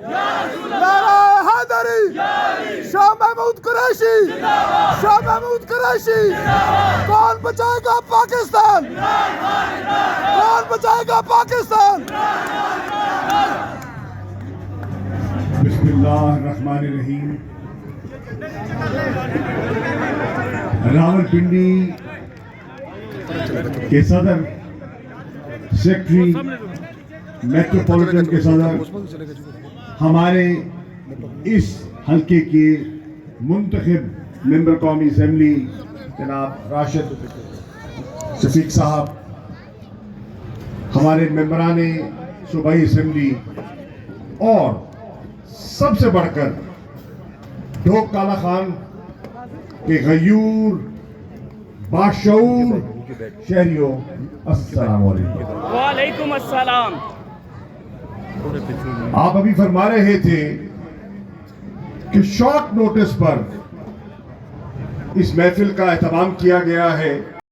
نعرہ حیدری، شاہ محمود قریشی، شاہ محمود قریشی، کون بچائے گا پاکستان؟ کون بچائے گا پاکستان؟ بسم اللہ الرحمن الرحیم۔ راولپنڈی کے صدر، سیکٹری میٹروپولیٹن کے صدر، ہمارے اس حلقے کے منتخب ممبر قومی اسمبلی جناب راشد شفیق صاحب، ہمارے ممبران صوبائی اسمبلی، اور سب سے بڑھ کر ڈھوک کالا خان کے غیور باشعور شہریوں، السلام علیکم۔ وعلیکم السلام۔ آپ ابھی فرما رہے تھے کہ شارٹ نوٹس پر اس محفل کا اہتمام کیا گیا ہے،